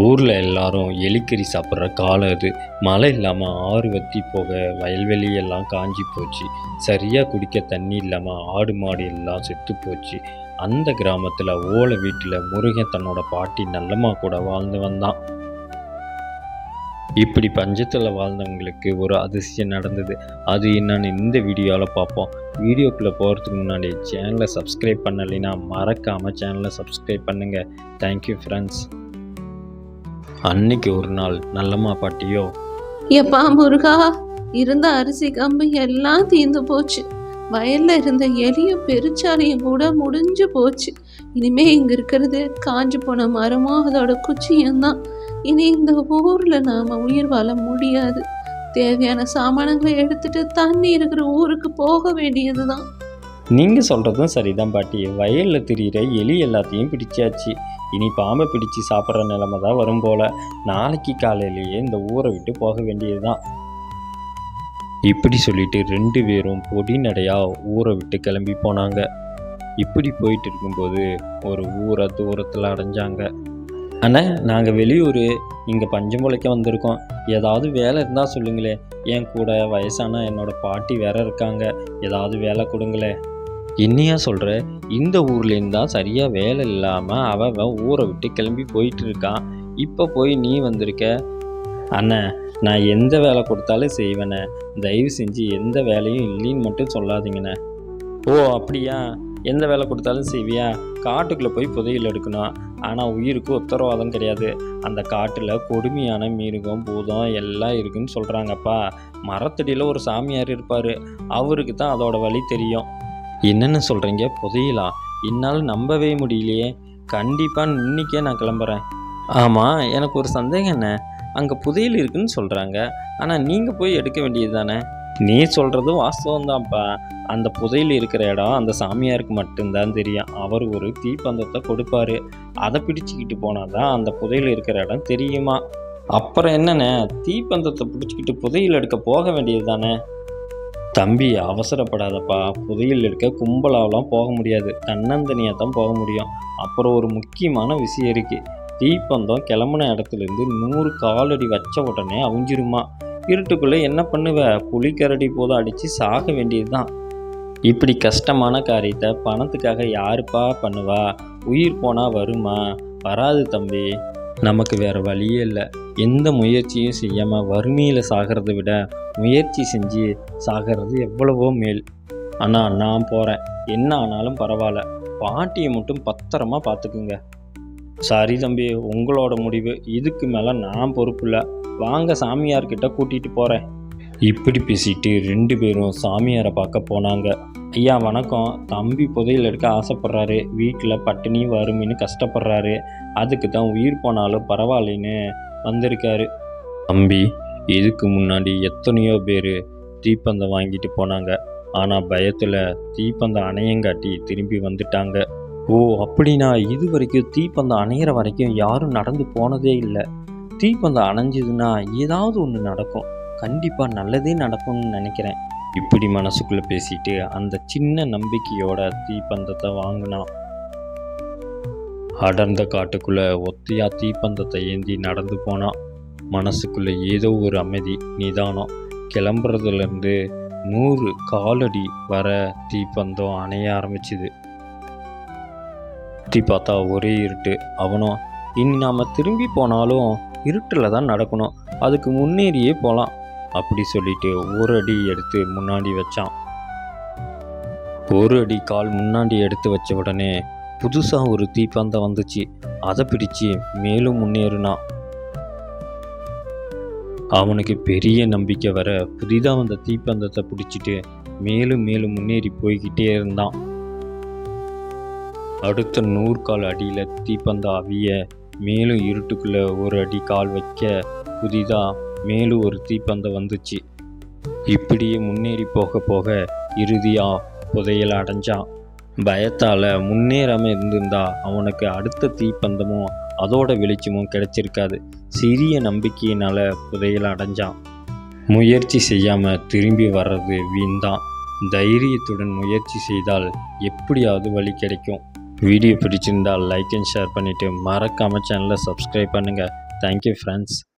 ஊரில் எல்லாரும் எலிக்கறி சாப்பிட்ற காலம் அது. மழை இல்லாமல் ஆறு வற்றி போக வயல்வெளி எல்லாம் காஞ்சி போச்சு. சரியாக குடிக்க தண்ணி இல்லாமல் ஆடு மாடு எல்லாம் செத்து போச்சு. அந்த கிராமத்தில் ஓலை வீட்டில் முருகன் தன்னோட பாட்டி நல்லம்மா கூட வாழ்ந்து வந்தான். இப்படி பஞ்சத்தில் வாழ்ந்தவங்களுக்கு ஒரு அதிசயம் நடந்தது. அது என்னன்னு இந்த வீடியோவில் பார்ப்போம். வீடியோக்குள்ளே போகிறதுக்கு முன்னாடி சேனலை சப்ஸ்கிரைப் பண்ணலைன்னா மறக்காமல் சேனலை சப்ஸ்கிரைப் பண்ணுங்கள். Thank you friends. அன்னைக்கு ஒரு நாள் நல்லம்மா பாட்டியோ, எப்பா முருகா, இருந்த அரிசி கம்பு எல்லாம் தீர்ந்து போச்சு. வயல்ல இருந்த எலியும் பெருச்சாலியும் கூட முடிஞ்சு போச்சு. இனிமே இங்க இருக்கிறது காஞ்சு போன மரமும் அதோட குச்சியும் தான். இனி இந்த ஊர்ல நாம உயிர் வாழ முடியாது. தேவையான சாமானங்களை எடுத்துட்டு தண்ணி இருக்கிற ஊருக்கு போக வேண்டியதுதான். நீங்கள் சொல்கிறதும் சரிதான் பாட்டி. வயலில் திரியிற எலி எல்லாத்தையும் பிடிச்சாச்சு. இனி பாம்பை பிடிச்சி சாப்பிட்ற நிலைமை தான் வரும் போல். நாளைக்கு காலையிலேயே இந்த ஊரை விட்டு போக வேண்டியது தான். இப்படி சொல்லிட்டு 2 பேரும் பொடி நடையாக ஊரை விட்டு கிளம்பி போனாங்க. இப்படி போயிட்டு இருக்கும்போது ஒரு ஊரை தூரத்தில் அடைஞ்சாங்க. ஆனால் நாங்கள் வெளியூர், இங்கே பஞ்சம் பிழைக்க வந்திருக்கோம். ஏதாவது வேலை இருந்தால் சொல்லுங்களே. என் கூட வயசான என்னோடய பாட்டி வேற இருக்காங்க. ஏதாவது வேலை கொடுங்களே. என்னையா சொல்கிற? இந்த ஊர்லேருந்து தான் சரியாக வேலை இல்லாமல் அவன் ஊரை விட்டு கிளம்பி போயிட்டு இருக்கான். இப்போ போய் நீ வந்திருக்க. அண்ணே, நான் எந்த வேலை கொடுத்தாலும் செய்வேண்ணே. தயவு செஞ்சு எந்த வேலையும் இல்லைன்னு மட்டும் சொல்லாதீங்கண்ணே. ஓ அப்படியா? எந்த வேலை கொடுத்தாலும் செய்வியா? காட்டுக்குள்ளே போய் புதையல் எடுக்கணும். ஆனால் உயிருக்கு உத்தரவாதம் கிடையாது. அந்த காட்டில் கொடுமையான மிருகம் பூதம் எல்லாம் இருக்குன்னு சொல்கிறாங்கப்பா. மரத்தடியில் ஒரு சாமியார் இருப்பார். அவருக்கு தான் அதோட வழி தெரியும். என்னென்னு சொல்கிறீங்க? புதையலா? என்னால் நம்பவே முடியலையே. கண்டிப்பாக இன்றைக்கே நான் கிளம்புறேன். ஆமாம், எனக்கு ஒரு சந்தேகம் என்ன. அங்கே புதையல் இருக்குன்னு சொல்கிறாங்க. ஆனால் நீங்கள் போய் எடுக்க வேண்டியது தானே? நீ சொல்கிறதும் வாஸ்தவம்தான்ப்பா. அந்த புதையல் இருக்கிற இடம் அந்த சாமியாருக்கு மட்டும்தான் தெரியும். அவர் ஒரு தீப்பந்தத்தை கொடுப்பாரு. அதை பிடிச்சிக்கிட்டு போனால் தான் அந்த புதையல் இருக்கிற இடம் தெரியுமா. அப்புறம் என்னண்ணே, தீப்பந்தத்தை பிடிச்சிக்கிட்டு புதையல் எடுக்க போக வேண்டியது தானே? தம்பி, அவசரப்படாதப்பா. புதையல் எடுக்க கும்பலாவெலாம் போக முடியாது. தன்னந்தனியாக தான் போக முடியும். அப்புறம் ஒரு முக்கியமான விஷயம் இருக்குது. தீப்பந்தம் கிளம்புன இடத்துலேருந்து 100 காலடி வச்ச உடனே அவிஞ்சிருமா. இருட்டுக்குள்ளே என்ன பண்ணுவ? புலிக்கரடி போதும் அடித்து சாக வேண்டியது தான். இப்படி கஷ்டமான காரியத்தை பணத்துக்காக யாருப்பா பண்ணுவா? உயிர் போனால் வருமா? வராது தம்பி. நமக்கு வேறு வழியே இல்லை. எந்த முயற்சியும் செய்யாமல் வறுமையில் சாகிறத விட முயற்சி செஞ்சு சாகிறது எவ்வளவோ மேல். ஆனால் நான் போகிறேன். என்ன ஆனாலும் பரவாயில்ல. பாட்டியை மட்டும் பத்திரமா பார்த்துக்குங்க. சரி தம்பி, உங்களோட முடிவு. இதுக்கு மேலே நான் பொறுப்பு இல்லை. வாங்க, சாமியார்கிட்ட கூட்டிகிட்டு போகிறேன். இப்படி பேசிட்டு 2 பேரும் சாமியாரை பார்க்க போனாங்க. ஐயா வணக்கம். தம்பி புதையல் எடுக்க ஆசைப்பட்றாரு. வீட்டில் பட்டினி வறுமைன்னு கஷ்டப்படுறாரு. அதுக்கு தான் உயிர் போனாலும் பரவாயில்லைன்னு வந்திருக்காரு. தம்பி, இதுக்கு முன்னாடி எத்தனையோ பேர் தீப்பந்தம் வாங்கிட்டு போனாங்க. ஆனால் பயத்தில் தீப்பந்தம் அணையங்காட்டி திரும்பி வந்துட்டாங்க. ஓ அப்படின்னா இது வரைக்கும் தீப்பந்தம் அணையிற வரைக்கும் யாரும் நடந்து போனதே இல்லை. தீப்பந்தம் அணைஞ்சதுன்னா ஏதாவது ஒன்று நடக்கும். கண்டிப்பாக நல்லதே நடக்கும்னு நினைக்கிறேன். இப்படி மனசுக்குள்ளே பேசிட்டு அந்த சின்ன நம்பிக்கையோட தீப்பந்தத்தை வாங்கினான். அடர்ந்த காட்டுக்குள்ளே ஒத்தையா தீப்பந்தத்தை ஏந்தி நடந்து போனான். மனசுக்குள்ளே ஏதோ ஒரு அமைதி, நிதானம். கிளம்புறதுலேருந்து 100 காலடி வர தீப்பந்தம் அணைய ஆரம்பிச்சுது. சுற்றி பார்த்தா ஒரே இருட்டு. அவனும், இனி நாம் திரும்பி போனாலும் இருட்டில் தான் நடக்கணும். அதுக்கு முன்னேறியே போகலாம் அப்படி சொல்லிட்டு 1 அடி எடுத்து முன்னாடி வச்சான். 1 அடி கால் முன்னாடி எடுத்து வச்ச உடனே புதுசாக ஒரு தீப்பந்தம் வந்துச்சு. அதை பிடிச்சி மேலும் முன்னேறினான். அவனுக்கு பெரிய நம்பிக்கை வர புதிதாக வந்த தீப்பந்தத்தை பிடிச்சிட்டு மேலும் மேலும் முன்னேறி போய்கிட்டே இருந்தான். அடுத்த 100 கால் அடியில் தீப்பந்தம் அவிய மேலும் இருட்டுக்குள்ளே 1 அடி கால் வைக்க புதிதாக மேலும் ஒரு தீப்பந்தம் வந்துச்சு. இப்படியே முன்னேறி போக போக இறுதியாக புதையல் அடைஞ்சான். பயத்தால் முன்னேறாமல் இருந்திருந்தா அவனுக்கு அடுத்த தீப்பந்தமும் அதோட வெளிச்சமும் கிடைச்சிருக்காது. சிறிய நம்பிக்கையினால் புதையல் அடைஞ்சான். முயற்சி செய்யாமல் திரும்பி வர்றது வீண்தான். தைரியத்துடன் முயற்சி செய்தால் எப்படியாவது வழி கிடைக்கும். வீடியோ பிடிச்சிருந்தால் லைக் அண்ட் ஷேர் பண்ணிவிட்டு மறக்காமல் சேனலை சப்ஸ்கிரைப் பண்ணுங்கள். Thank you friends.